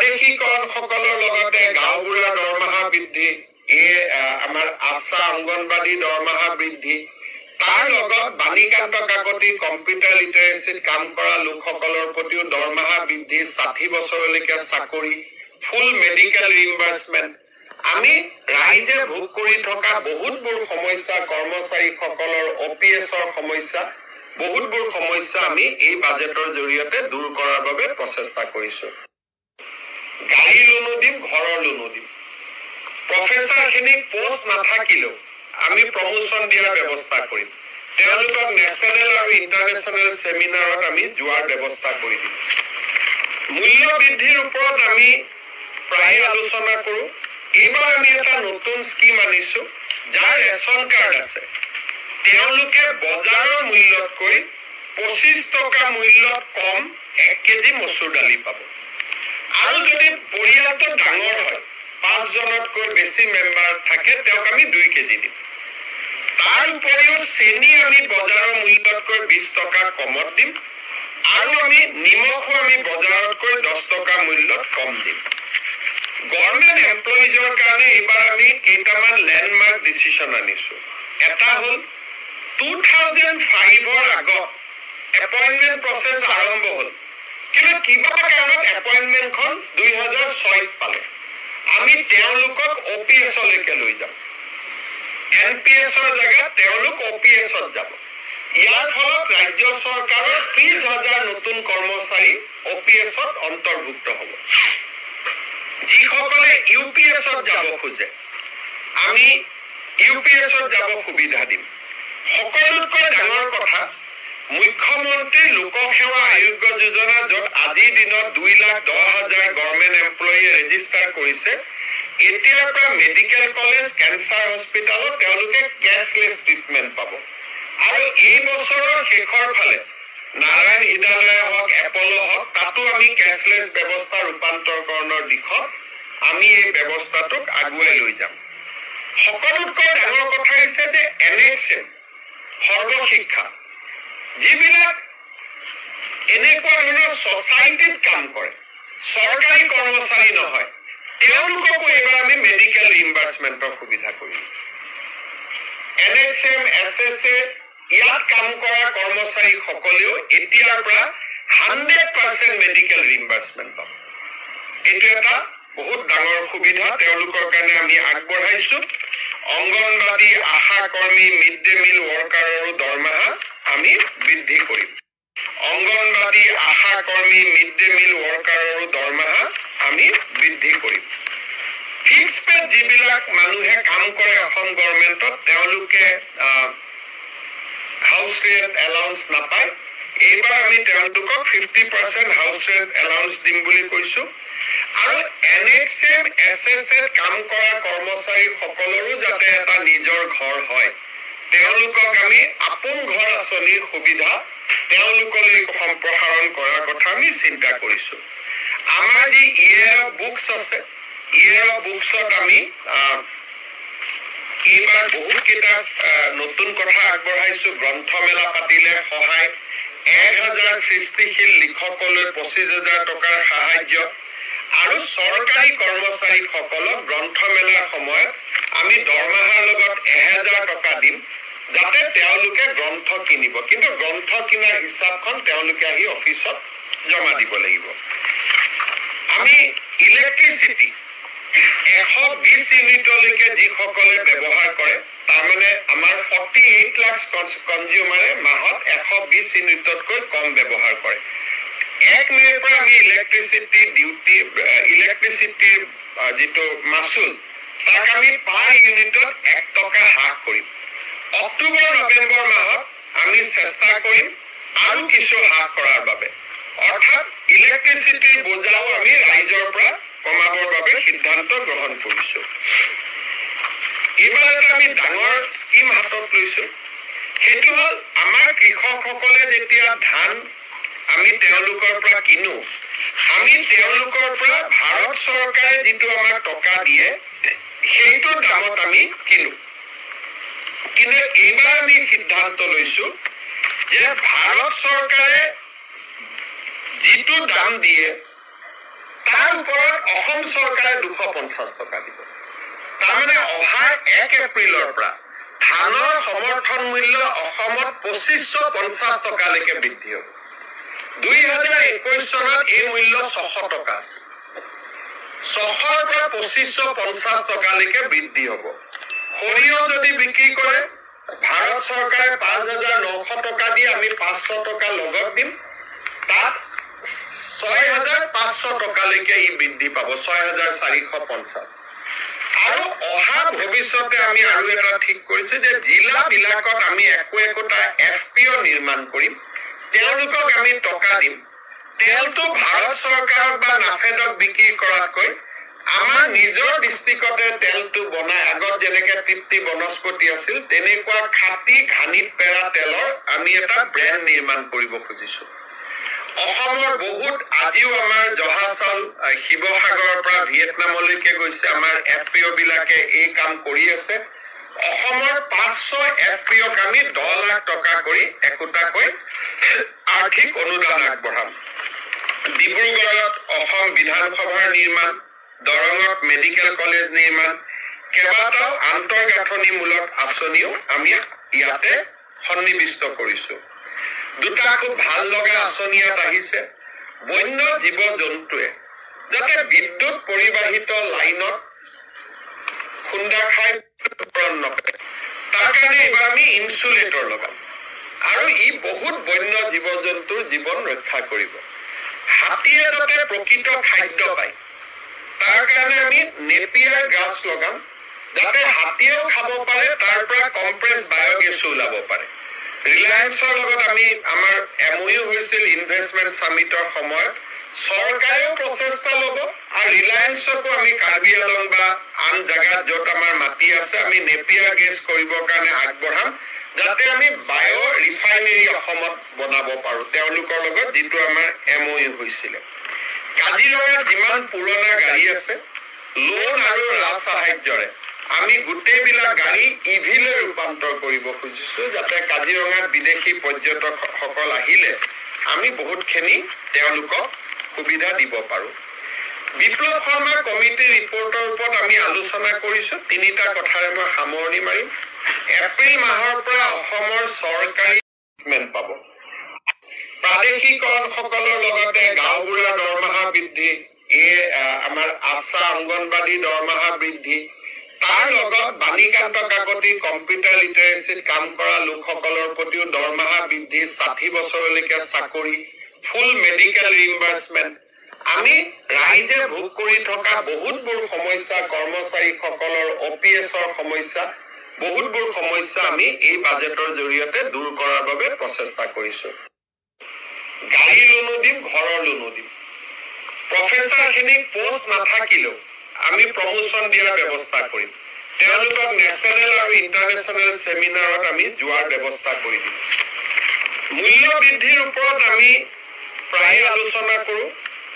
প্ৰাদেশিকসকলৰ লগতে গাঁওবুঢ়াৰ দৰমহা বৃদ্ধি, আমাৰ আশা অংগনবাদী দৰমহা বৃদ্ধি, তাৰ লগত বাণীকান্ত কাকতি কম্পিউটাৰ লিটাৰেচিত কাম কৰা লোকসকলৰ প্ৰতিও দৰমহা বৃদ্ধি, 60 বছৰলৈকে চাকৰি, ফুল মেডিকেল ৰিইম্বাৰ্সমেন্ট, আমি ৰাইজে ভোগ কৰি থকা বহুতবোৰ সমস্যা, কৰ্মচাৰীসকলৰ OPS-ৰ সমস্যা, বহুতবোৰ সমস্যা আমি এই বাজেটৰ জৰিয়তে দূৰ কৰাৰ বাবে প্ৰচেষ্টা কৰিছো। গাড়ী লোনো দিম, ঘৰৰ লোনো দিম। প্ৰফেচাৰখিনিক পোষ্ট নাথাকিলেও আমি প্ৰমোচন দিয়াৰ ব্যৱস্থা কৰিম। তেওঁলোকক নেশ্যনেল আৰু ইণ্টাৰনেশ্যনেল ছেমিনাৰত আমি যোৱাৰ ব্যৱস্থা কৰি দিম। মূল্য বৃদ্ধিৰ ওপৰত আমি প্ৰায় আলোচনা কৰো। এইবাৰ আমি এটা নতুন স্কিম আনিছো, যাৰ ৰেচন কাৰ্ড আছে তেওঁলোকে বজাৰৰ মূল্যতকৈ 25 টকা মূল্যত কম 1 কেজি মচুৰ দালি পাব। আৰু যদি পৰিয়ালটো ডাঙৰ হয়, 5 জনতকৈ বেছি মেম্বাৰ থাকে, তেওঁক আমি 2 কেজি দিম। তাৰ উপৰিও চেনি আমি বজাৰৰ মূল্যতকৈ 20 টকা কমত দিম, আৰু আমি নিমখো আমি বজাৰতকৈ 10 টকা মূল্যত কম দিম। গভৰ্ণমেণ্ট এমপ্লয়িজৰ কাৰণে এইবাৰ আমি কেইটামান লেণ্ডমাৰ্ক ডিচিশ্যন আনিছো। এটা হ'ল 2005-ৰ আগত এপইণ্টমেণ্ট প্ৰচেছ আৰম্ভ হ'ল, কিন্তু কিবা কাৰণত এপইণ্টমেণ্টখন 2006-ত পালে। আমি তেওঁলোকক OPS-লৈকে লৈ যাম। NPS-ৰ জেগাত তেওঁলোক OPS-ত যাব। ইয়াৰ ফলত ৰাজ্য চৰকাৰৰ 30,000 নতুন কৰ্মচাৰী OPS-ত অন্তৰ্ভুক্ত হ'ব। যিসকলে UPS-ত যাব খোজে, আমি UPS-ত যাব সুবিধা দিম। সকলোতকৈ ডাঙৰ কথা, মুখ্যমন্ত্ৰী লোকসেৱা আয়োগ যোজনা, য'ত আজিৰ দিনত 2,10,000 গভৰ্ণমেণ্ট এমপ্লয়ী ৰেজিষ্টাৰ কৰিছে, এতিয়াৰ পৰা মেডিকেল কলেজ, কেঞ্চাৰ হস্পিটেলত তেওঁলোকে কেছলেছ ট্ৰিটমেণ্ট পাব। আৰু এই বছৰৰ শেষৰ ফালে নাৰায়ণ হৃদয়ালয় হওক, এপল হওক, তাতো আমি কেছলেছ ব্যৱস্থা ৰূপান্তৰকৰণৰ দিশত আমি এই ব্যৱস্থাটোক আগুৱাই লৈ যাম। সকলোতকৈ ডাঙৰ কথা হৈছে যে NHM সৰ্বশিক্ষা, যিবিলাক এনেকুৱা ধৰণৰ ছ'চাইটিত কাম কৰে, চৰকাৰী কৰ্মচাৰী নহয়, তেওঁলোককো এইবাৰ আমি মেডিকেল ৰিইম্বাৰ্সমেন্টৰ সুবিধা কৰিম। NHM, SSA ইয়াত কাম কৰা কৰ্মচাৰীসকলেও এতিয়াৰ পৰা 100% মেডিকেল ৰিইম্বাৰ্সমেন্ট পাব। এইটো এটা বহুত ডাঙৰ সুবিধা তেওঁলোকৰ কাৰণে আমি আগবঢ়াইছো। অংগনবাদী, আশা কৰ্মী, মিড ডে মিল ৱৰ্কাৰৰো দৰমহা আমি বৃদ্ধি কৰিম। অংগনবাদী, আশা কৰ্মী, মিড ডে মিল ৱৰ্কাৰৰো দৰমহা আমি বৃদ্ধি কৰিম। ফিক্স পে যিবিলাক মানুহে কাম কৰে অসম গভৰ্ণমেণ্টত, তেওঁলোকে হাউচ ৰেট এলাউন্স নাপায়। এইবাৰ আমি তেওঁলোকক 50% হাউচ ৰেট এলাউন্স দিম বুলি কৈছো। আৰু NHM, SSA কাম কৰা কৰ্মচাৰী সকলৰো যাতে এটা নিজৰ ঘৰ হয়, তেওঁলোকক আমি আপোন ঘৰ আঁচনিৰ সুবিধা তেওঁলোকলৈ সম্প্ৰসাৰণ কৰাৰ কথা আমি চিন্তা কৰিছো। আমাৰ যি ইয়েৰ অফ বুকছ আছে, ইয়েৰ অফ বুকছত আমি এইবাৰ বহুত কেইটা নতুন কথা আগবঢ়াইছো। গ্ৰন্থমেলা পাতিলে সহায়, 1,000 সৃষ্টিশীল লিখকলৈ 25,000 টকাৰ সাহায্য, আৰু চৰকাৰী কৰ্মচাৰীসকলক গ্ৰন্থমেলাৰ সময়ত আমি দৰমহাৰ লগত 1,000 টকা দিম, যাতে তেওঁলোকে গ্ৰন্থ কিনিব। কিন্তু গ্ৰন্থ কিনাৰ হিচাপখন তেওঁলোকে আহি অফিচত জমা দিব লাগিব। আমি ইলেক্ট্ৰিচিটি 120 ইউনিটলৈকে যিসকলে ব্যৱহাৰ কৰে, তাৰমানে আমাৰ 48 লাখ কনজিউমাৰে মাহত 120 ইউনিটতকৈ কম ব্যৱহাৰ কৰে। 1 মে'ৰ পৰা আমি ইলেক্ট্ৰিচিটিৰ যিটো মাচুল, তাক আমি পাৰ ইউনিটত 1 টকা হ্ৰাস কৰিম। অক্টোবৰ, নৱেম্বৰ মাহত আমি চেষ্টা কৰিম আৰু কিছু হ্ৰাস কৰাৰ বাবে। অৰ্থাৎ ইলেক্ট্ৰিচিটিৰ বোজাও আমি ৰাইজৰ পৰা কমাবৰ বাবে সিদ্ধান্ত গ্ৰহণ কৰিছো। এইবাৰ এটা আমি ডাঙৰ স্কিম হাতত লৈছো, সেইটো হ'ল আমাৰ কৃষকসকলে যেতিয়া ধান আমি তেওঁলোকৰ পৰা কিনো, আমি তেওঁলোকৰ পৰা ভাৰত চৰকাৰে যিটো আমাক টকা দিয়ে, সেইটো দামত আমি কিনো। কিন্তু এইবাৰ আমি সিদ্ধান্ত লৈছো যে ভাৰত চৰকাৰে যিটো দাম দিয়ে, তাৰ ওপৰত অসম চৰকাৰে 250 টকা দিব। তাৰমানে অহা 1 এপ্ৰিলৰ পৰা ধানৰ সমৰ্থন মূল্য অসমত 2550 টকালৈকে বৃদ্ধি হ'ব। 2021 চনত এই মূল্য 600 টকা আছিল। 600ৰ পৰা 2550 টকালৈকে বৃদ্ধি হ'ব। সৰিয়হ যদি বিক্ৰী কৰে, ভাৰত চৰকাৰে 5900 টকা দি আমি 500 টকা লগত দিম, তাত 6500 টকালৈকে ই বৃদ্ধি পাব, 6450। আৰু অহা ভৱিষ্যতে আমি আৰু এটা ঠিক কৰিছো যে জিলাবিলাকত আমি একোটা FPO নিৰ্মাণ কৰিম, তেওঁলোকক আমি টকা দিম। তেলটো ভাৰত চৰকাৰক বা নাফেডক বিক্ৰী কৰাতকৈ আমাৰ নিজৰ ডিষ্ট্ৰিক্টতে তেলটো বনাই, আগত যেনেকে তৃপ্তি বনস্পতি আছিল তেনেকুৱা খাটি ঘানিত পেৰা তেলৰ আমি এটা ব্ৰেণ্ড নিৰ্মাণ কৰিব খুজিছো। অসমৰ বহুত আজিও আমাৰ জহা চাউল শিৱসাগৰৰ পৰা ভিয়েটনামলৈকে গৈছে, আমাৰ FPO বিলাকে এই কাম কৰি আছে। অসমৰ 500 FPOক আমি 10 লাখ টকা কৰি একোটাকৈ আৰ্থিক অনুদান আগবঢ়াম। ডিব্ৰুগড়ত অসম বিধানসভাৰ নিৰ্মাণ, দৰঙত মেডিকেল কলেজ নিৰ্মাণ, কেইবাটাও আন্তঃগাঁথনিমূলক আঁচনিও আমি ইয়াতে সন্নিৱিষ্ট কৰিছো। দুটা খুব ভাল লগা আঁচনি ইয়াত আহিছে। বন্য জীৱ জন্তুৱে যাতে বিদ্যুৎ পৰিবাহিত লাইনত খুন্দা খাই নকৰে, তাৰ কাৰণে এইবাৰ আমি ইনচুলেটৰ লগাম আৰু ই বহুত বন্য জীৱ জন্তুৰ জীৱন ৰক্ষা কৰিব। হাতীয়ে যাতে প্ৰকৃত খাদ্য পায়, তাৰ কাৰণে আমি নেপিয়াৰ গাছ লগাম, যাতে হাতীয়েও খাব পাৰে, তাৰ পৰা কম্প্ৰেছ বায়'গেছো ওলাব পাৰে। ৰিলায়েন্সৰ লগত আমি আমাৰ MOU হৈছিল ইনভেষ্টমেণ্ট সামিটৰ সময়ত, চৰকাৰেও প্ৰচেষ্টা ল'ব আৰু ৰিলায়েন্সকো আমি কাৰ্বি আংলং বা আন জাগাত য'ত আমাৰ মাটি আছে আমি নেপিয়াৰ গেছ কৰিবৰ কাৰণে আগবঢ়াম, যাতে আমি বায়' ৰিফাইনেৰী অসমত বনাব পাৰো, তেওঁলোকৰ লগত যিটো আমাৰ MOU হৈছিলে। কাজিৰঙাত যিমান পুৰণা গাড়ী আছে, লোন আৰু ৰাজসাহায্যৰে আমি গোটেইবিলাক গাড়ী EV-লৈ ৰূপান্তৰ কৰিব খুজিছো, যাতে কাজিৰঙাত বিদেশী পৰ্যটকসকল আহিলে আমি বহুতখিনি তেওঁলোকক সুবিধা দিব পাৰো। বিপ্লৱ শৰ্মা কমিটিৰ ৰিপৰ্টৰ ওপৰত আমি আলোচনা কৰিছো। 3টা কথাৰে মই সামৰণি মাৰিম। এপ্ৰিল মাহৰ পৰা অসমৰ চৰকাৰী ট্ৰিটমেণ্ট পাব। প্ৰাদেশিকৰণসকলৰ লগতে গাঁওবুঢ়াৰ দৰমহা বৃদ্ধি, আমাৰ আশা অংগনবাদী দৰমহা বৃদ্ধি, তাৰ লগত বাণীকান্ত কাকতি কম্পিউটাৰ লিটাৰেচিত কাম কৰা লোকসকলৰ প্ৰতিও দৰমহা বৃদ্ধি, 60 বছৰলৈকে চাকৰি, ফুল মেডিকেল ৰিইম্বাৰ্ছমেণ্ট। আমি ৰাইজে ভোগ কৰি থকা বহুতবোৰ সমস্যা, কৰ্মচাৰীসকলৰ OPS-ৰ সমস্যা, বহুতবোৰ সমস্যা আমি এই বাজেটৰ জৰিয়তে দূৰ কৰাৰ বাবে প্ৰচেষ্টা কৰিছো। গাড়ী লোনো দিম, ঘৰৰ লোনো দিম। প্ৰফেচাৰখিনিক পোষ্ট নাথাকিলেও আমি প্ৰমোচন দিয়াৰ ব্যৱস্থা কৰিম। তেওঁলোকক নেশ্যনেল আৰু ইণ্টাৰনেশ্যনেল ছেমিনাৰত আমি যোৱাৰ ব্যৱস্থা কৰি দিম। মূল্য বৃদ্ধিৰ ওপৰত আমি প্ৰায় আলোচনা কৰো।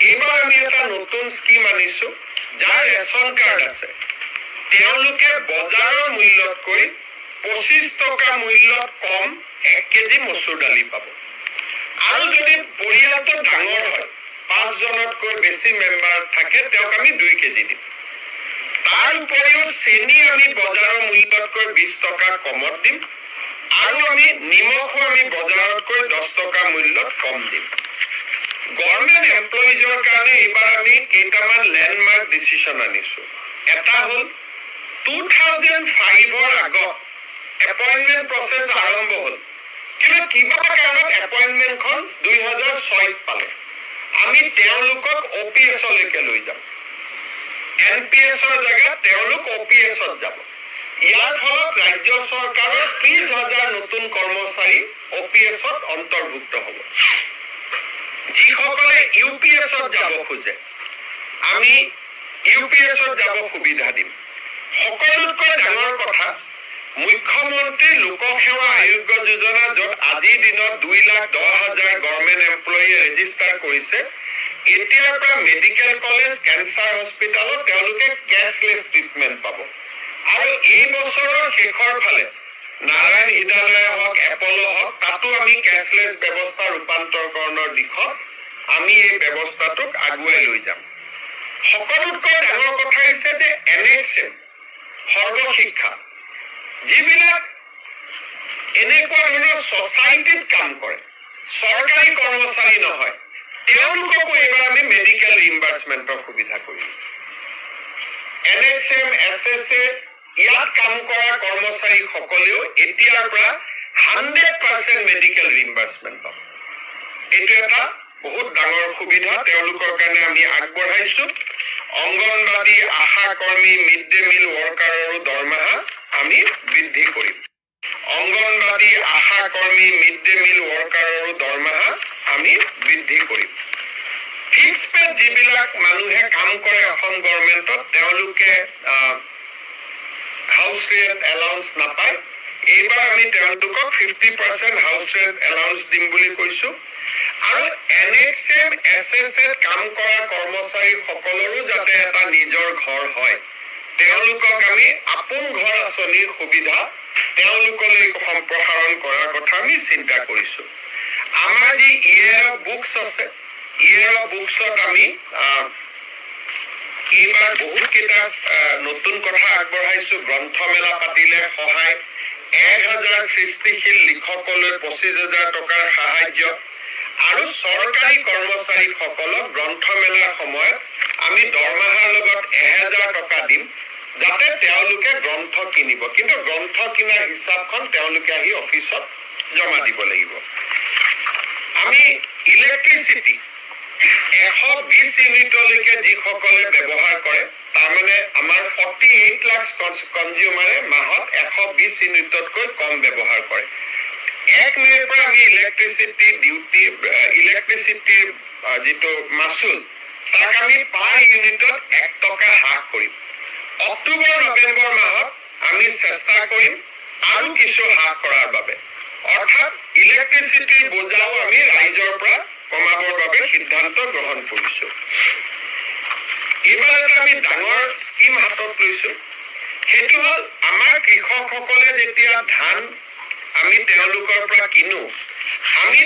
এইবাৰ আমি এটা নতুন স্কিম আনিছো, যাৰ ৰেচন কাৰ্ড আছে তেওঁলোকে বজাৰৰ মূল্যতকৈ 25 টকা মূল্যত কম 1 কেজি মচুৰ দালি পাব। আৰু যদি পৰিয়ালটো ডাঙৰ হয়, 5 জনতকৈ বেছি মেম্বাৰ থাকে, তেওঁক আমি 2 কেজি দিম। তাৰ উপৰিও চেনি আমি বজাৰৰ মূল্যতকৈ 20 টকা কমত দিম আৰু আমি নিমখো আমি বজাৰতকৈ 10 টকা মূল্যত কম দিম। গভৰ্ণমেণ্ট এমপ্লয়িজৰ কাৰণে এইবাৰ আমি কেইটামান লেণ্ডমাৰ্ক ডিচিশ্যন আনিছো। এটা হ'ল 2005ৰ আগত এপইণ্টমেণ্ট প্ৰচেছ আৰম্ভ হ'ল, কিন্তু কিবা কাৰণত এপইণ্টমেণ্টখন 2006ত পালে। আমি তেওঁলোকক OPS-লৈকে লৈ যাম। NPS-ৰ জেগাত তেওঁলোক OPS-ত যাব। ইয়াৰ ফলত ৰাজ্য চৰকাৰৰ 30,000 নতুন কৰ্মচাৰী OPS-ত অন্তৰ্ভুক্ত হ'ব। যিসকলে UPS-ত যাব খোজে, আমি UPS-ত যাব সুবিধা দিম। সকলোতকৈ ডাঙৰ কথা, মুখ্যমন্ত্ৰী লোকসেৱা আয়োগ যোজনা, য'ত আজিৰ দিনত 2,10,000 গভৰ্ণমেণ্ট এমপ্লয়ীয়ে ৰেজিষ্টাৰ কৰিছে, এতিয়াৰ পৰা মেডিকেল কলেজ, কেঞ্চাৰ হস্পিটেলত তেওঁলোকে কেছলেছ ট্ৰিটমেণ্ট পাব। আৰু এই বছৰৰ শেষৰ ফালে নাৰায়ণ হৃদয়ালয় হওক, এপলো হওক, তাতো আমি কেছলেছ ব্যৱস্থা ৰূপান্তৰকৰণৰ দিশত আমি এই ব্যৱস্থাটোক আগুৱাই লৈ যাম। সকলোতকৈ ডাঙৰ কথা হৈছে যে NHM সৰ্বশিক্ষা যিবিলাক এনেকুৱা ধৰণৰ ছ'চাইটিত কাম কৰে চৰকাৰী কৰ্মচাৰী নহয় তেওঁলোককো এইবাৰ আমি মেডিকেল ৰিইম্বাৰ্চমেণ্টৰ সুবিধা কৰিম NHM SSA ইয়াত কাম কৰা কৰ্মচাৰীসকলেও এতিয়াৰ পৰা 100% মেডিকেল ৰিইম্বাৰ্চমেণ্ট পাব এইটো এটা বহুত ডাঙৰ সুবিধা তেওঁলোকৰ কাৰণে আমি আগবঢ়াইছো অংগনবাদী আশা কৰ্মী মিড ডে মিল ৱৰ্কাৰৰো দৰমহা আমি বৃদ্ধি কৰিম অংগনবাদী আশা কৰ্মী মিড ডে মিল ৱৰ্কাৰৰো দৰমহা আমি বৃদ্ধি কৰিম ফিক্স পে যিবিলাক মানুহে কাম কৰে অসম গভৰ্ণমেণ্টত তেওঁলোকে হাউচ ৰেণ্ট এলাউন্স নাপায় এইবাৰ আমি তেওঁলোকক 50% হাউচ ৰেণ্ট এলাউন্স দিম বুলি কৈছো আৰু NHM SSA কাম কৰা কৰ্মচাৰীসকলৰো যাতে এটা নিজৰ ঘৰ হয় তেওঁলোকক আমি আপোন ঘৰ আঁচনিৰ সুবিধা তেওঁলোকলৈ সম্প্ৰসাৰণ কৰাৰ কথা আমি চিন্তা কৰিছো আমাৰ যি ইয়েৰ বুকছ আছে ইয়েৰ বুকছত আমি এইবাৰ বহুত কিতাপ নতুন কথা আগবঢ়াইছো গ্ৰন্থমেলা পাতিলে সহায় 1000 সৃষ্টিশীল লিখকলৈ 25,000 টকাৰ সাহায্য আৰু চৰকাৰী কৰ্মচাৰীসকলক গ্ৰন্থমেলাৰ সময়ত আমি দৰমহাৰ লগত 1000 টকা দিম যাতে তেওঁলোকে গ্ৰন্থ কিনিব কিন্তু গ্ৰন্থ কিনাৰ হিচাপখন তেওঁলোকে আহি অফিচত জমা দিব লাগিব আমি ইলেক্ট্ৰিচিটি 120 ইউনিটলৈকে যিসকলে ব্যৱহাৰ কৰে তাৰমানে আমাৰ 48 লাখ কনজিউমাৰে মাহত 120 ইউনিটতকৈ কম ব্যৱহাৰ কৰে 1 মেৰ পৰা আমি ইলেক্ট্ৰিচিটি ডিউটি ইলেক্ট্ৰিচিটিৰ যিটো মাচুল তাক আমি পাৰ ইউনিটত 1 টকা হ্ৰাস কৰিম অক্টোবৰ নৱেম্বৰ মাহত আমি চেষ্টা কৰিম আৰু কিছু হ্ৰাস কৰাৰ বাবে অৰ্থাৎ ইলেক্ট্ৰিচিটিৰ বোজাও আমি ৰাইজৰ পৰা কমাবৰ বাবে সিদ্ধান্ত গ্ৰহণ কৰিছো এইবাৰ এটা আমি ডাঙৰ স্কিম হাতত লৈছো সেইটো হ'ল আমাৰ কৃষকসকলে যেতিয়া ধান আমি তেওঁলোকৰ পৰা কিনো আমি